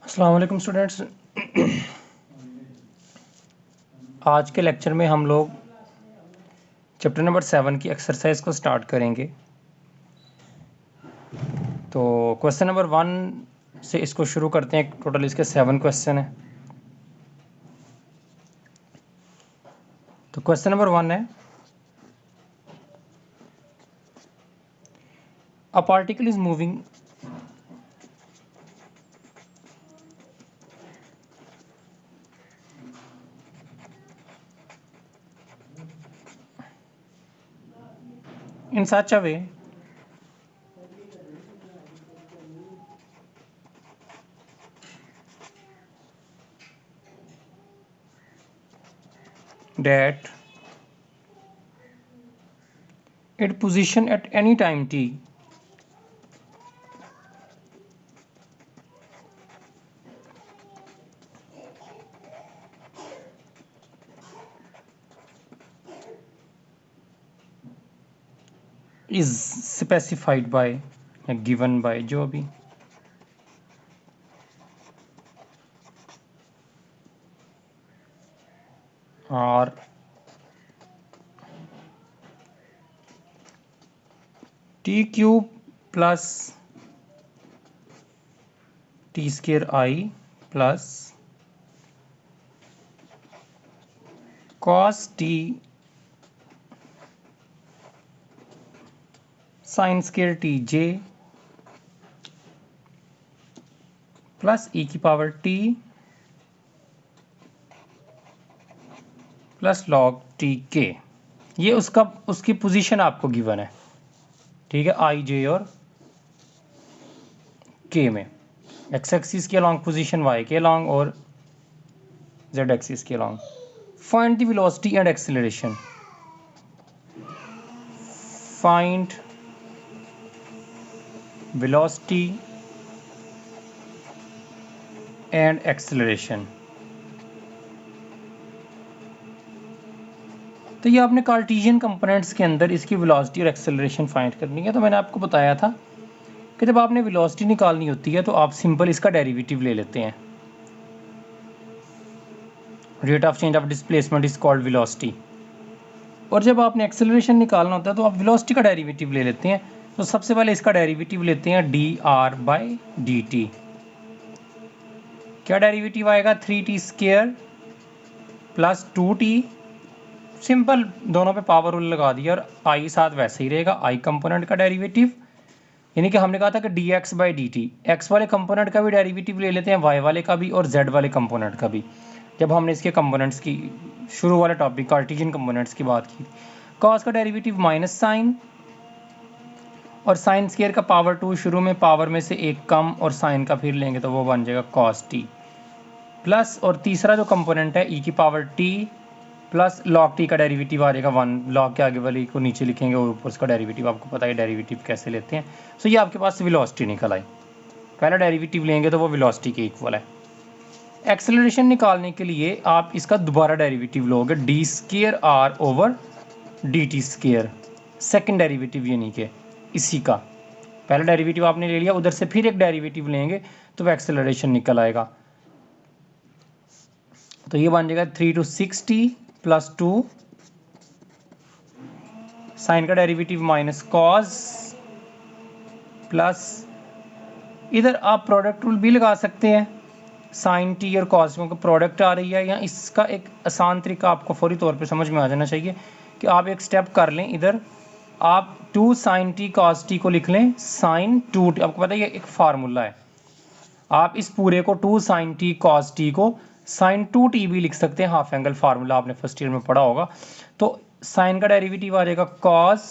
अस्सलाम वालेकुम स्टूडेंट्स। आज के लेक्चर में हम लोग चैप्टर नंबर 7 की एक्सरसाइज को स्टार्ट करेंगे। तो क्वेश्चन नंबर 1 से इसको शुरू करते हैं। टोटल इसके 7 क्वेश्चन हैं। तो क्वेश्चन नंबर 1 है, a particle is moving in such a way that its position at any time t is specified by या given by जो भी और T cube plus T square I plus cos T sine square T J plus E की power T plus log T के। ये उसकी position आपको given है, ठीक है, आई जे और के में। एक्स एक्सिस के अलॉन्ग पोजीशन वाई के अलॉन्ग और जेड एक्सिस के along. Find the velocity and acceleration. Find velocity and acceleration. तो ये आपने कार्टेशियन कंपोनेंट्स के अंदर इसकी वेलोसिटी और एक्सेलरेशन फाइंड करनी है। तो मैंने आपको बताया था कि जब आपने वेलोसिटी निकालनी होती है तो आप सिंपल इसका डेरिवेटिव ले लेते हैं। Rate of change of displacement is called velocity. और जब आपने एक्सेलरेशन निकालना होता है तो आप वेलोसिटी का डेरिवेटिव ले लेते हैं। तो सबसे पहले इसका डेरिवेटिव लेते हैं D R by D T. क्या डेरिवेटिव आएगा? 3t square plus 2t। Simple दोनों पे पावर रूल लगा दिया और आई साथ वैसे ही रहेगा। आई कंपोनेंट का डेरिवेटिव, यानी कि हमने कहा था कि D x by D T, x वाले कंपोनेंट का भी डेरिवेटिव ले लेते हैं, वाई वाले का भी और जेड वाले कंपोनेंट का भी। जब हमने इसके कंपोनेंट्स की शुरू वाले टॉपिक कार्टेशियन कंपोनेंट्स की बात की, कॉस का डेरिवेटिव माइनस साइन और साइन स्क्वायर का पावर 2, शुरू में पावर में से एक कम और साइन का फिर लेंगे तो वो बन जाएगा कॉस टी प्लस, और तीसरा जो कंपोनेंट है ई की power T plus log T का डेरिवेटिव आ जाएगा 1। लॉग के आगे वाली को नीचे लिखेंगे और ऊपर उसका डेरिवेटिव, आपको पता है डेरिवेटिव कैसे लेते हैं। सो ये आपके पास वेलोसिटी निकल आई। पहला डेरिवेटिव लेंगे तो वो वेलोसिटी के इक्वल है। एक्सेलरेशन निकालने के लिए आप इसका दोबारा डेरिवेटिव लोगे, d square r over d t square. Second derivative यानी कि इसी का पहला डेरिवेटिव आपने ले लिया, उधर से फिर एक डेरिवेटिव लेंगे तो वह एक्सेलरेशन निकल आएगा। तो ये बन जाएगा 3 to 6t प्लस 2 साइन का डेरिवेटिव माइनस कॉस प्लस, इधर आप प्रोडक्ट रूल भी लगा सकते हैं। साइन टी और कॉस को प्रोडक्ट आ रही है, या इसका एक आसान तरीका आपको फौरी तौर पे समझ में आ जाना चाहिए कि आप एक स्टेप कर लें। इधर आप 2 साइन टी कॉस टी को लिख लें साइन 2t। आपको पता है ये एक फार्मूला है। आप इस पूरे को 2 साइन टी कॉस टी को साइन 2t भी लिख सकते हैं। हाफ एंगल फार्मूला आपने फर्स्ट ईयर में पढ़ा होगा। तो साइन का डेरिवेटिव आ जाएगा कॉस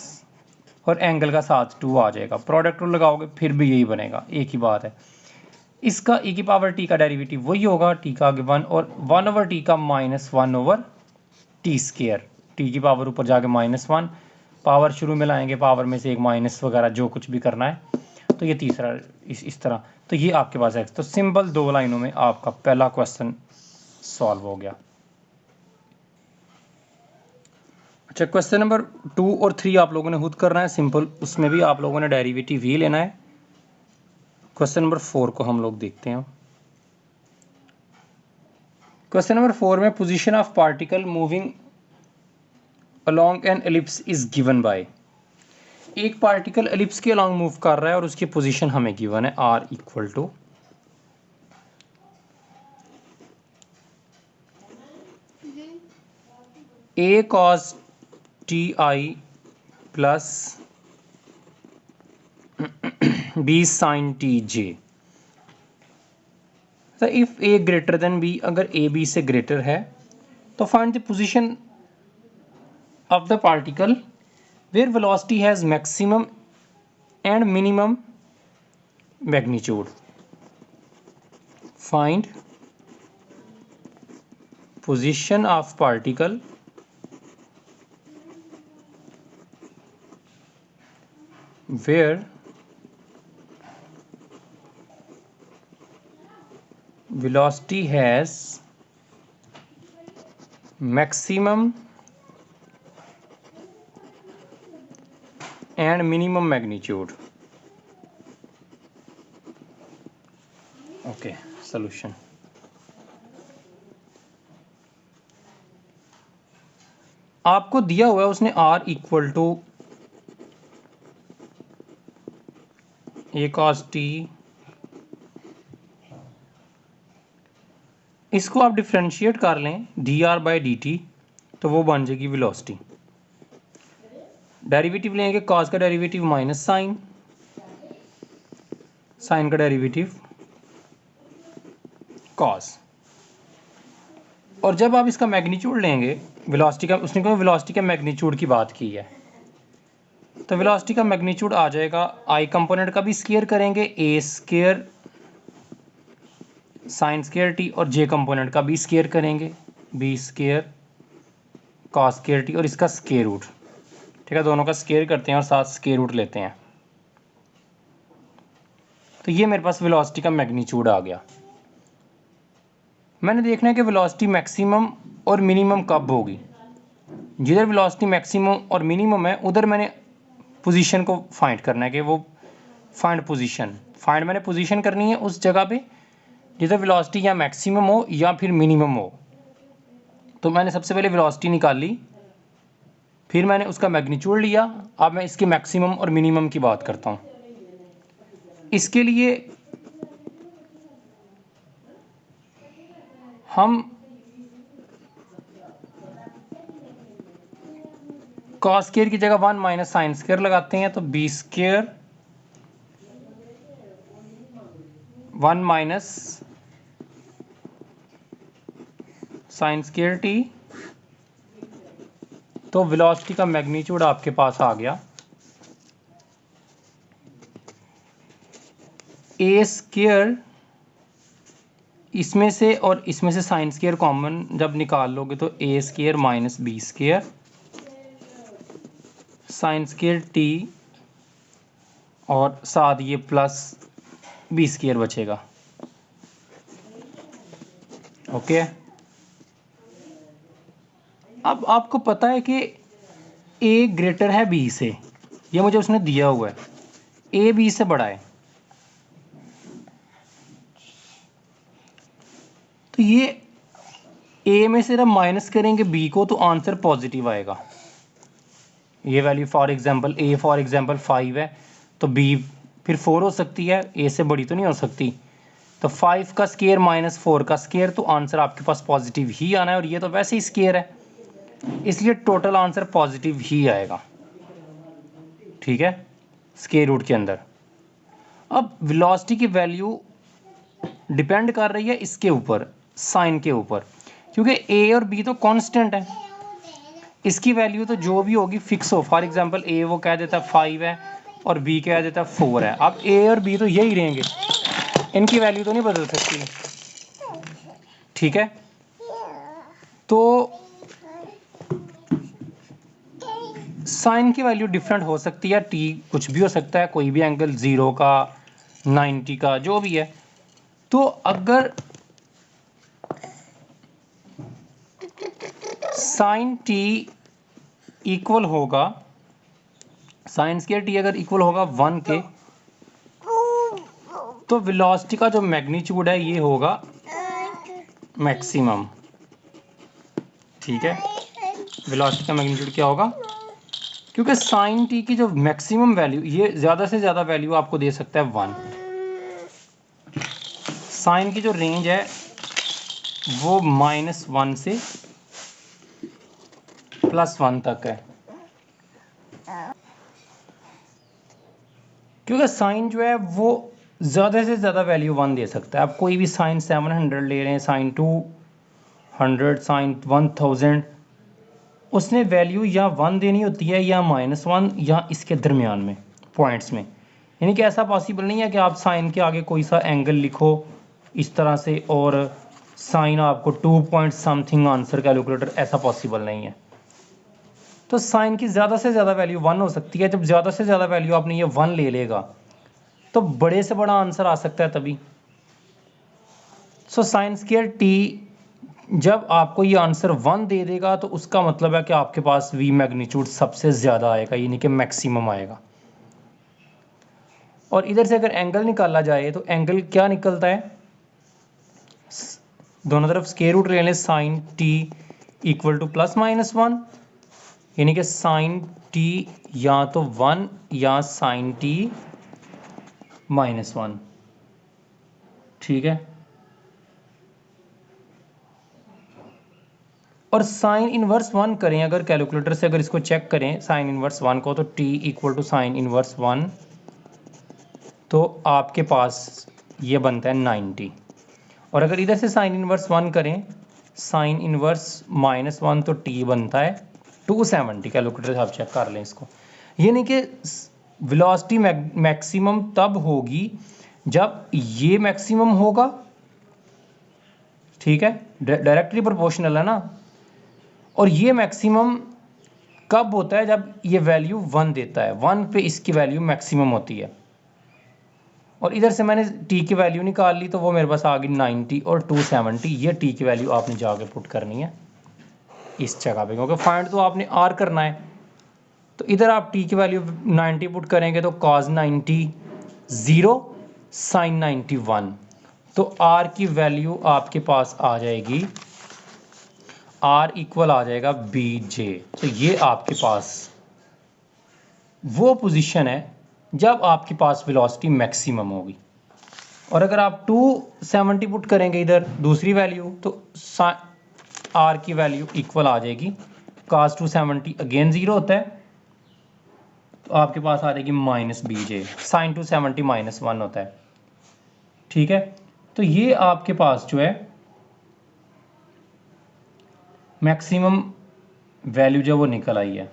और एंगल का साथ 2 आ जाएगा। प्रोडक्ट रूल लगाओगे फिर भी यही बनेगा, एक ही बात है। इसका e की पावर t का डेरिवेटिव वही होगा, t का आगे 1 और 1 ओवर t का minus 1 over T square. t की पावर ऊपर जाके -1, पावर शुरू में लाएंगे, पावर में से एक माइनस वगैरह जो कुछ भी करना है। तो ये तीसरा इस तरह। तो ये आपके पास है। तो सिंपल 2 लाइनों में आपका पहला क्वेश्चन सॉल्व हो गया। अच्छा, क्वेश्चन नंबर 2 और 3 आप लोगों ने खुद करना है सिंपल, उसमें भी आप लोगों ने डेरिवेटिव ही लेना है। क्वेश्चन नंबर 4 को हम लोग देखते हैं। क्वेश्चन नंबर 4 में position of particle moving along an ellipse is given by. एक पार्टिकल एलिप्स के अलोंग मूव कर रहा है और उसकी पोजीशन हमें गिवन है r equal to a cos ti plus b sin tj। तो if a greater than b, अगर a b से ग्रेटर है तो find the position of the particle where velocity has maximum and minimum magnitude. Find position of particle where velocity has maximum and minimum magnitude। okay, solution। आपको दिया हुआ है उसने r equal to a cos t, इसको आप differentiate कर लें dr by dt तो वो बन जाएगी वेलोसिटी। डेरिवेटिव लेंगे, कॉस का डेरिवेटिव माइनस साइन, साइन का डेरिवेटिव कॉस। और जब आप इसका मैग्नीट्यूड लेंगे वेलोसिटी का, उसने कहा वेलोसिटी के मैग्नीट्यूड की बात की है, तो वेलोसिटी का मैग्नीट्यूड आ जाएगा, आई कंपोनेंट का भी स्केयर करेंगे a square sine square T, और जे कंपोनेंट का भी स्केयर करेंगे b square cos square T, और इसका स्केयर रूट। ठीक है, दोनों का स्केयर करते हैं और साथ स्केयर रूट लेते हैं। तो ये मेरे पास वेलोसिटी का मैग्नीट्यूड आ गया। मैंने देखना है कि वेलोसिटी मैक्सिमम और मिनिमम कब होगी। जिधर वेलोसिटी मैक्सिमम और मिनिमम है उधर मैंने पोजीशन को फाइंड करना है कि वो फाइंड पोजीशन, फाइंड मैंने पोजीशन करनी है उस जगह पे जिधर वेलोसिटी या मैक्सिमम हो या फिर मिनिमम हो। तो मैंने सबसे पहले वेलोसिटी निकाल ली, फिर मैंने उसका मैग्नीट्यूड लिया। अब मैं इसके मैक्सिमम और मिनिमम की बात करता हूँ। इसके लिए हम कॉस स्केयर की जगह 1 माइनस साइन स्केयर लगाते हैं, तो b square 1 minus sine square t. तो वेलोसिटी का मैग्नीट्यूड आपके पास आ गया ए स्केयर, इसमें से और इसमें से साइन स्केयर कॉमन जब निकाल लोगे तो A square minus B square sine square T, और साथ ये प्लस बी स्केयर बचेगा। ओके, अब आपको पता है कि ए ग्रेटर है बी से, ये मुझे उसने दिया हुआ है, ए बी से बड़ा है, तो ये ए में से जब माइनस करेंगे बी को तो आंसर पॉजिटिव आएगा। ये value for example A for example 5 है, तो बी फिर 4 हो सकती है, ए से बड़ी तो नहीं हो सकती। तो 5 का स्केयर माइनस 4 का स्केयर, तो आंसर आपके पास पॉजिटिव ही आना है, और ये तो वैसे ही स्केयर है, इसलिए टोटल आंसर पॉजिटिव ही आएगा। ठीक है, स्केयर रूट के अंदर। अब वेलोसिटी की वैल्यू डिपेंड कर रही है इसके ऊपर, साइन के ऊपर, क्योंकि ए और बी तो कांस्टेंट है, इसकी वैल्यू तो जो भी होगी फिक्स हो। फॉर एग्जांपल ए वो कह देता है 5 है और बी कह देता है 4 है। अब ए और बी तो यही रहेंगे, इनकी वैल्यू तो नहीं बदल सकती। ठीक है, तो साइन की वैल्यू डिफरेंट हो सकती है, टी कुछ भी हो सकता है, कोई भी एंगल 0 का 90 का जो भी है। तो अगर साइन टी इक्वल होगा, साइन स्क्वायर टी अगर इक्वल होगा 1 के, तो वेलोसिटी का जो मैग्नीट्यूड है ये होगा मैक्सिमम। ठीक है, वेलोसिटी का मैग्नीट्यूड क्या होगा, क्योंकि साइन टी की जो मैक्सिमम वैल्यू, ये ज़्यादा से ज़्यादा वैल्यू आपको दे सकता है 1। साइन की जो रेंज है वो -1 से +1 तक है, क्योंकि साइन जो है वो ज़्यादा से ज़्यादा वैल्यू 1 दे सकता है। आप कोई भी साइन 700 ले रहे हैं, साइन 200, साइन 1000, उसने वैल्यू या 1 देनी होती है या -1 या इसके दरमियान में पॉइंट्स में। यानी कि ऐसा पॉसिबल नहीं है कि आप साइन के आगे कोई सा एंगल लिखो इस तरह से और साइन आपको 2 पॉइंट समथिंग आंसर कैलकुलेटर, ऐसा पॉसिबल नहीं है। तो साइन की ज़्यादा से ज़्यादा वैल्यू 1 हो सकती है। जब ज़्यादा से ज़्यादा वैल्यू आपने ये 1 ले लेगा तो बड़े से बड़ा आंसर आ सकता है तभी। सो साइन स्क्वायर टी जब आपको ये आंसर 1 दे देगा तो उसका मतलब है कि आपके पास वी मैग्नीट्यूड सबसे ज़्यादा आएगा, यानी कि मैक्सिमम आएगा। और इधर से अगर एंगल निकाला जाए तो एंगल क्या निकलता है, दोनों तरफ स्क्वायर रूट ले लें, साइन टी इक्वल टू +-1, यानी कि साइन टी या तो 1 या साइन टी -1। ठीक है, और साइन इनवर्स 1 करें अगर कैलकुलेटर से, अगर इसको चेक करें साइन इनवर्स 1 को, तो t equal to sine inverse 1, तो आपके पास ये बनता है 90। और अगर इधर से साइन इनवर्स 1 करें, साइन इनवर्स -1, तो t बनता है 270। कैलकुलेटर से आप चेक कर लें इसको। यानी कि वेलोसिटी मैक्सिमम तब होगी जब ये मैक्सिमम होगा, ठीक है, डायरेक्टली प्रोपोर्शनल है ना, और ये मैक्सिमम कब होता है, जब ये वैल्यू 1 देता है, 1 पे इसकी वैल्यू मैक्सिमम होती है। और इधर से मैंने t की वैल्यू निकाल ली तो वो मेरे पास आ गई 90 और 270। ये t की वैल्यू आपने जाके पुट करनी है इस जगह पे, क्योंकि फाइंड तो आपने r करना है। तो इधर आप t की वैल्यू 90 पुट करेंगे तो cos 90 0, sin 90 1, तो r की वैल्यू आपके पास आ जाएगी, r इक्वल आ जाएगा bj। तो ये आपके पास वो पोजीशन है जब आपके पास वेलोसिटी मैक्सिमम होगी। और अगर आप 270 पुट करेंगे इधर दूसरी वैल्यू, तो r की वैल्यू इक्वल आ जाएगी cos 270, अगेन 0 होता है, तो आपके पास आ जाएगी -bj, sin 270 -1 होता है। ठीक है, तो ये आपके पास जो है मैक्सिमम वैल्यू जो वो निकल आई है।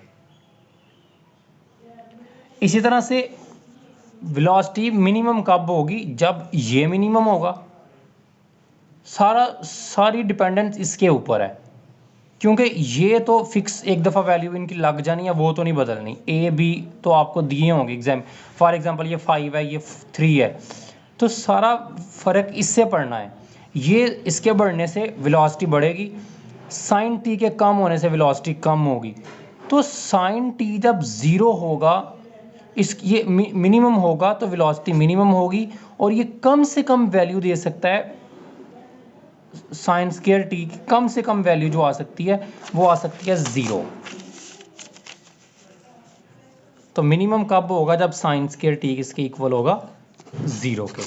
इसी तरह से वेलोसिटी मिनिमम कब होगी, जब ये मिनिमम होगा। सारी डिपेंडेंस इसके ऊपर है, क्योंकि ये तो फिक्स एक दफ़ा वैल्यू इनकी लग जानी है, वो तो नहीं बदलनी। ए बी तो आपको दिए होंगे एग्जाम, फॉर एग्जांपल ये 5 है, ये 3 है, तो सारा फ़र्क इससे पड़ना है। ये इसके बढ़ने से वेलोसिटी बढ़ेगी, साइन टी के कम होने से वेलोसिटी कम होगी। तो साइन टी जब 0 होगा, ये मिनिमम होगा, तो वेलोसिटी मिनिमम होगी, और ये कम से कम वैल्यू दे सकता है। साइन स्क्वायर टी की कम से कम वैल्यू जो आ सकती है वो आ सकती है 0। तो मिनिमम कब होगा, जब साइन स्क्वायर टी किसके इक्वल होगा, 0 के।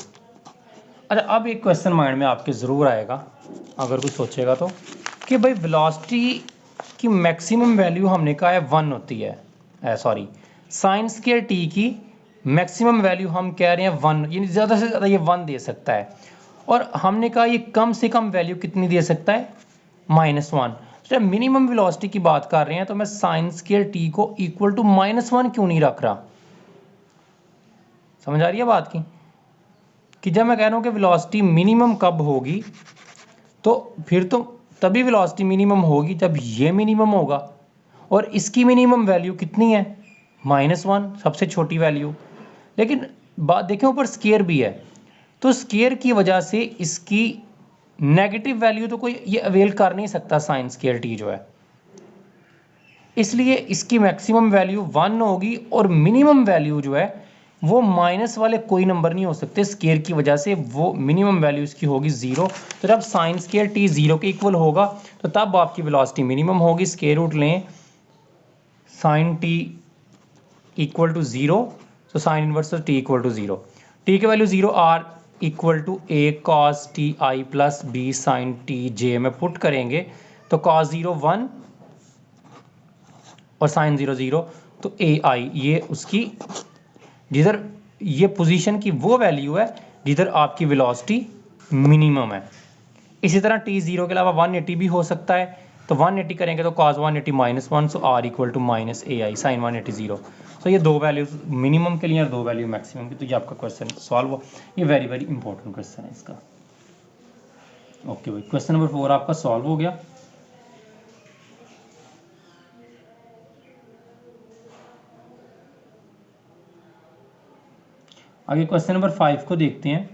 अच्छा, अब एक क्वेश्चन माइंड में आपके ज़रूर आएगा अगर कोई सोचेगा तो, कि भाई वेलोसिटी की मैक्सिमम वैल्यू हमने कहा है 1 होती है, सॉरी, साइन स्क्वायर टी की मैक्सिमम वैल्यू हम कह रहे हैं 1, यानी ज़्यादा से ज़्यादा ये 1 दे सकता है, और हमने कहा ये कम से कम वैल्यू कितनी दे सकता है, -1। जब मिनिमम वेलोसिटी की बात कर रहे हैं तो मैं साइन स्क्वायर टी को इक्वल टू -1 क्यों नहीं रख रहा। समझ आ रही है बात की, कि जब मैं कह रहा हूँ कि वेलोसिटी मिनिमम कब होगी, तो फिर तो तभी वेलोसिटी मिनिमम होगी जब ये मिनिमम होगा, और इसकी मिनिमम वैल्यू कितनी है, -1, सबसे छोटी वैल्यू। लेकिन बात देखें, ऊपर स्क्वायर भी है, तो स्क्वायर की वजह से इसकी नेगेटिव वैल्यू तो कोई ये अवेल कर नहीं सकता साइन स्क्वायर टी जो है, इसलिए इसकी मैक्सिमम वैल्यू 1 होगी, और मिनिमम वैल्यू जो है वो माइनस वाले कोई नंबर नहीं हो सकते स्केयर की वजह से, वो मिनिमम वैल्यू इसकी होगी 0। तो जब साइन स्केयर टी 0 के इक्वल होगा तो तब आपकी वेलोसिटी मिनिमम होगी। स्केयर रूट लें साइन टी इक्वल टू 0, तो sine inverse T equal to 0, T की value 0, R equal to A cos T I plus B sine T J में पुट करेंगे तो कॉस 0 1 और साइन 0 0, तो ए आई ये उसकी जिधर ये पोजीशन की वो वैल्यू है जिधर आपकी वेलोसिटी मिनिमम है। इसी तरह टी 0 के अलावा 180 भी हो सकता है, तो 180 करेंगे तो cos 180 -1, so r equal to minus a i sine 180 0। So ये दो वैल्यूज मिनिमम के लिए और दो वैल्यू मैक्सिमम की, तो ये आपका क्वेश्चन सॉल्व हुआ। ये वेरी वेरी इंपॉर्टेंट क्वेश्चन है इसका। ओके भाई, क्वेश्चन नंबर 4 आपका सॉल्व हो गया। आगे क्वेश्चन नंबर 5 को देखते हैं।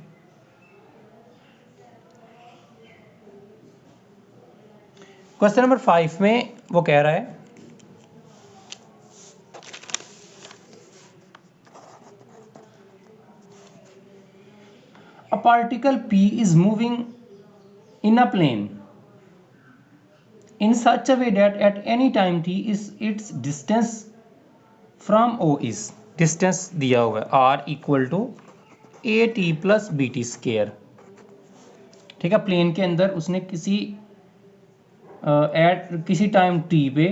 क्वेश्चन नंबर 5 में वो कह रहा है a particle P is moving in a plane in such a way that at any time t is its distance from O is, distance दिया हुआ है r equal to a t plus b t square. ठीक है, plane के अंदर उसने किसी time t पे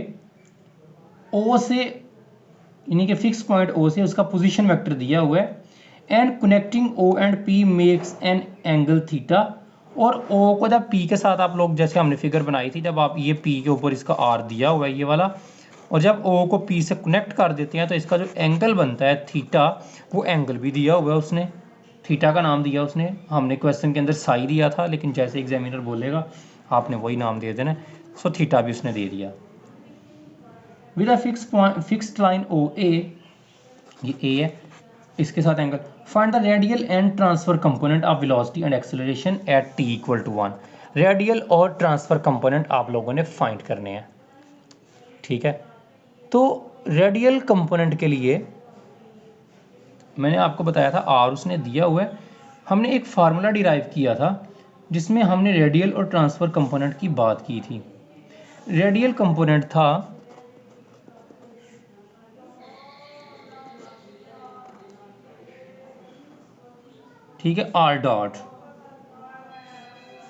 O से यानी कि फिक्स पॉइंट O से उसका पोजीशन वेक्टर दिया हुआ है and connecting O and P makes an angle theta. और O को जब P के साथ आप लोग जैसे हमने फिगर बनाई थी, जब आप ये P के ऊपर इसका R दिया हुआ है ये वाला, और जब O को P से कनेक्ट कर देते हैं तो इसका जो एंगल बनता है थीटा, वो एंगल भी दिया हुआ है उसने, थीटा का नाम दिया उसने। हमने क्वेश्चन के अंदर साई दिया था, लेकिन जैसे एग्जामिनर बोलेगा आपने वही नाम दे देना। सो थीटा भी उसने दे दिया with a fixed line O A, ये ए है, इसके साथ angle. Find the radial and transfer component of velocity and acceleration at t equal to 1। Radial और ट्रांसफर कंपोनेंट आप लोगों ने फाइंड करने हैं। ठीक है, तो रेडियल कंपोनेंट के लिए मैंने आपको बताया था आर उसने दिया हुआ है। हमने एक फार्मूला डिराइव किया था जिसमें हमने रेडियल और ट्रांसफर कंपोनेंट की बात की थी। रेडियल कंपोनेंट था ठीक है आर डॉट,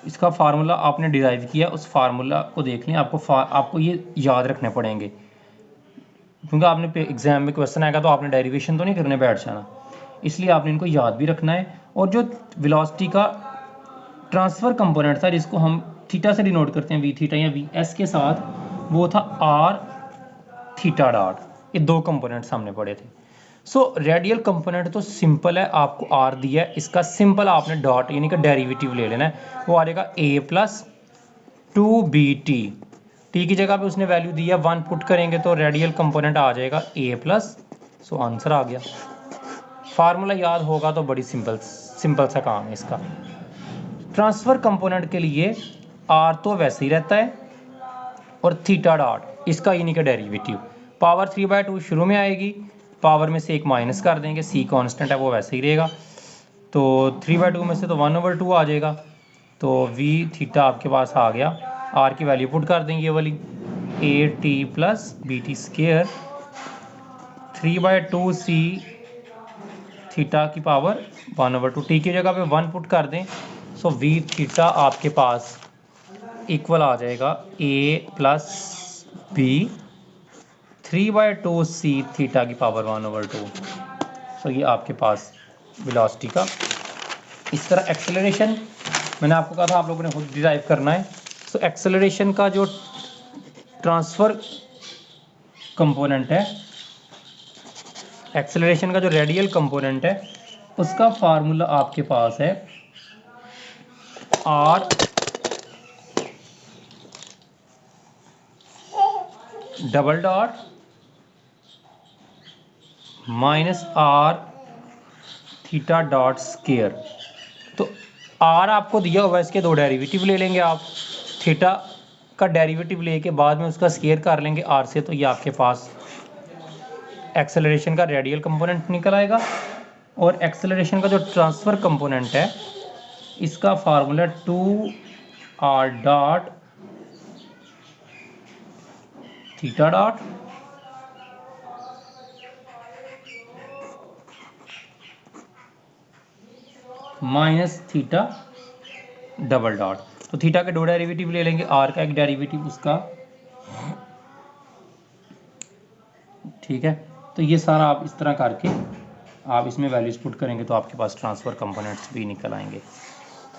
इसका फार्मूला आपने डिराइव किया, उस फार्मूला को देख लें। आपको ये याद रखने पड़ेंगे क्योंकि आपने एग्जाम में क्वेश्चन आएगा तो आपने डेरिवेशन तो नहीं करने बैठ जाना, इसलिए आपने इनको याद भी रखना है। और जो वेलोसिटी का ट्रांसफर कंपोनेंट था जिसको हम थीटा से डिनोट करते हैं, वी थीटा या वी एस के साथ, वो था आर थीटा डॉट। ये दो कंपोनेंट्स हमने पढ़े थे। सो रेडियल कंपोनेंट तो सिंपल है, आपको आर दिया है, इसका सिंपल आपने डॉट यानी कि डेरिवेटिव ले लेना है। वो आ जाएगा ए प्लस 2bt, टी की जगह पे उसने वैल्यू दिया 1 पुट करेंगे तो रेडियल कंपोनेंट आ जाएगा ए प्लस। सो आंसर आ गया। फार्मूला याद होगा तो बड़ी सिंपल सा काम है इसका। ट्रांसफर कंपोनेंट के लिए आर तो वैसे ही रहता है और थीटा डॉट इसका यानी कि डेरिवेटिव। पावर 3/2 शुरू में आएगी, पावर में से एक माइनस कर देंगे, सी कांस्टेंट है वो वैसे ही रहेगा, तो 3/2 में से तो 1/2 आ जाएगा। तो वी थीटा आपके पास आ गया, आर की वैल्यू पुट कर देंगे ये वाली, a t plus b t square 3/2 c theta की पावर 1/2, टी की जगह पे 1 पुट कर दें। सो वी थीटा आपके पास इक्वल आ जाएगा ए प्लस बी 3/2 सी थीटा की पावर 1/2। सो ये आपके पास वेलोसिटी का। इस तरह एक्सेलरेशन मैंने आपको कहा था आप लोगों ने खुद डिराइव करना है। सो एक्सेलरेशन का जो ट्रांसफर कंपोनेंट है, एक्सेलरेशन का जो रेडियल कंपोनेंट है, उसका फार्मूला आपके पास है r double dot minus r theta dot square. तो आर आपको दिया हुआ है, इसके दो डेरिवेटिव ले लेंगे आप, थीटा का डेरिवेटिव लेके बाद में उसका स्केयर कर लेंगे आर से, तो ये आपके पास एक्सेलरेशन का रेडियल कंपोनेंट निकल आएगा। और एक्सेलरेशन का जो ट्रांसफ़र कंपोनेंट है इसका formula 2r dot theta dot minus theta double dot. तो थीटा के दो डेरिवेटिव ले लेंगे, आर का एक डेरिवेटिव उसका, ठीक है। तो ये सारा आप इस तरह करके आप इसमें वैल्यूज पुट करेंगे तो आपके पास ट्रांसफ़र कंपोनेंट्स भी निकल आएंगे।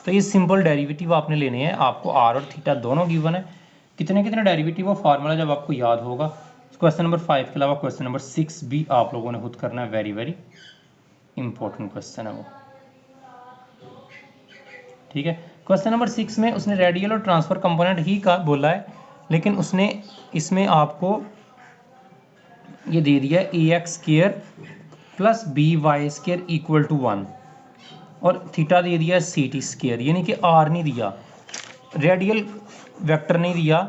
तो ये सिंपल डेरिवेटिव आपने लेने हैं, आपको आर और थीटा दोनों गिवन है। कितने कितने डेरिवेटिव और फार्मूला जब आपको याद होगा, क्वेश्चन नंबर 5 के अलावा क्वेश्चन नंबर 6 भी आप लोगों ने खुद करना है, वेरी वेरी इंपॉर्टेंट क्वेश्चन है वो, ठीक है। क्वेश्चन नंबर 6 में उसने रेडियल और ट्रांसफर कंपोनेंट ही का बोला है, लेकिन उसने इसमें आपको ये दे दिया है A X square plus B Y square equal to 1 और थीटा दे दिया सी टी स्क्र, यानी कि आर नहीं दिया, रेडियल वेक्टर नहीं दिया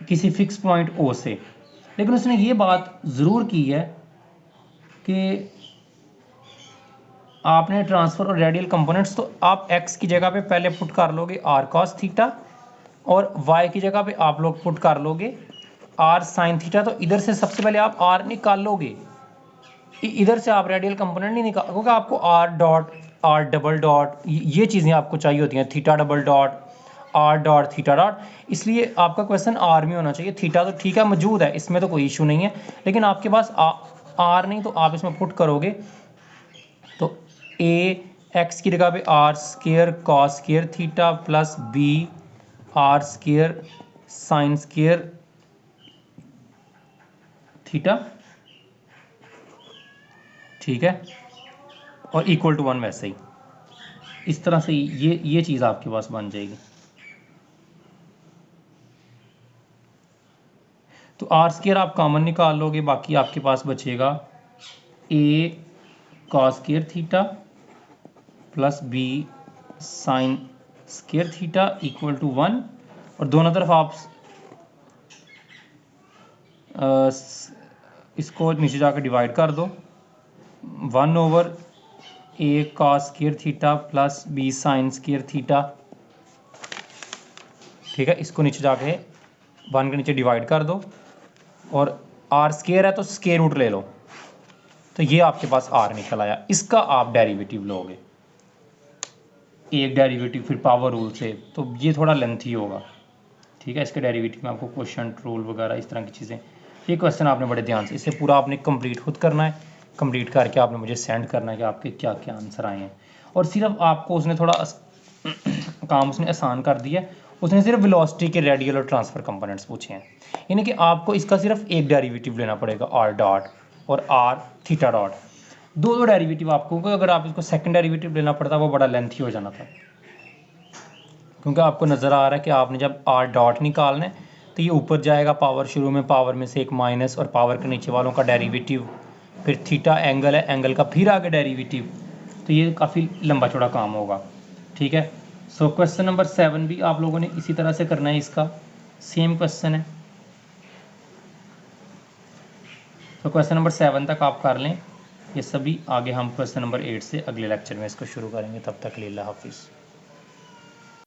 किसी फिक्स पॉइंट ओ से। लेकिन उसने ये बात ज़रूर की है कि आपने ट्रांसफ़र और रेडियल कंपोनेंट्स, तो आप x की जगह पे पहले पुट कर लोगे r cos थीटा और y की जगह पे आप लोग पुट कर लोगे r sin थीटा। तो इधर से सबसे पहले आप r निकाल लोगे, इधर से आप रेडियल कंपोनेंट नहीं निकाल, क्योंकि आपको r dot r double dot ये चीज़ें आपको चाहिए होती हैं, theta double dot r dot theta dot, इसलिए आपका क्वेश्चन r में होना चाहिए। थीटा तो ठीक है मौजूद है, इसमें तो कोई इशू नहीं है, लेकिन आपके पास r नहीं, तो आप इसमें पुट करोगे तो a x की जगह पे r square cos square theta plus b r square sine square theta, ठीक है, और इक्वल टू 1 वैसे ही। इस तरह से ये चीज़ आपके पास बन जाएगी। तो आर स्क्र आप कॉमन निकाल लोगे, बाकी आपके पास बचेगा a cos square theta plus b sine square theta equal to 1, और दोनों तरफ आप इसको नीचे जाकर डिवाइड कर दो, 1 over a cos square theta plus b sine square theta, ठीक है। इसको नीचे जाके 1 के नीचे डिवाइड कर दो, और r स्क्र है तो स्क्वायर रूट ले लो, तो ये आपके पास r निकल आया। इसका आप डेरिवेटिव लोगे, एक डेरिवेटिव फिर पावर रूल से, तो ये थोड़ा लेंथी होगा, ठीक है। इसके डेरिवेटिव में आपको क्वेश्चन रूल वगैरह इस तरह की चीज़ें, ये क्वेश्चन आपने बड़े ध्यान से, इसे पूरा आपने कंप्लीट खुद करना है, कंप्लीट करके आपने मुझे सेंड करना है कि आपके क्या क्या आंसर आए हैं। और सिर्फ आपको उसने थोड़ा काम उसने आसान कर दिया, उसने सिर्फ वेलोसिटी के रेडियल और ट्रांसफ़र कंपोनेंट्स पूछे हैं, यानी कि आपको इसका सिर्फ एक डेरिवेटिव लेना पड़ेगा आर डॉट और आर थीटा डॉट, दो डेरिवेटिव आपको, अगर आप इसको सेकंड डेरिवेटिव लेना पड़ता वो बड़ा लेंथी हो जाना था, क्योंकि आपको नज़र आ रहा है कि आपने जब आर डॉट निकालना है तो ये ऊपर जाएगा पावर, शुरू में पावर में से एक माइनस और पावर के नीचे वालों का डेरिवेटिव, फिर थीटा एंगल है, एंगल का फिर आगे डेरिवेटिव, तो ये काफ़ी लंबा चौड़ा काम होगा, ठीक है। सो क्वेश्चन नंबर 7 भी आप लोगों ने इसी तरह से करना है, इसका सेम क्वेश्चन है। तो क्वेश्चन नंबर 7 तक आप कर लें ये सभी, आगे हम क्वेश्चन नंबर 8 से अगले लेक्चर में इसको शुरू करेंगे। तब तक अल्लाह हाफिज़।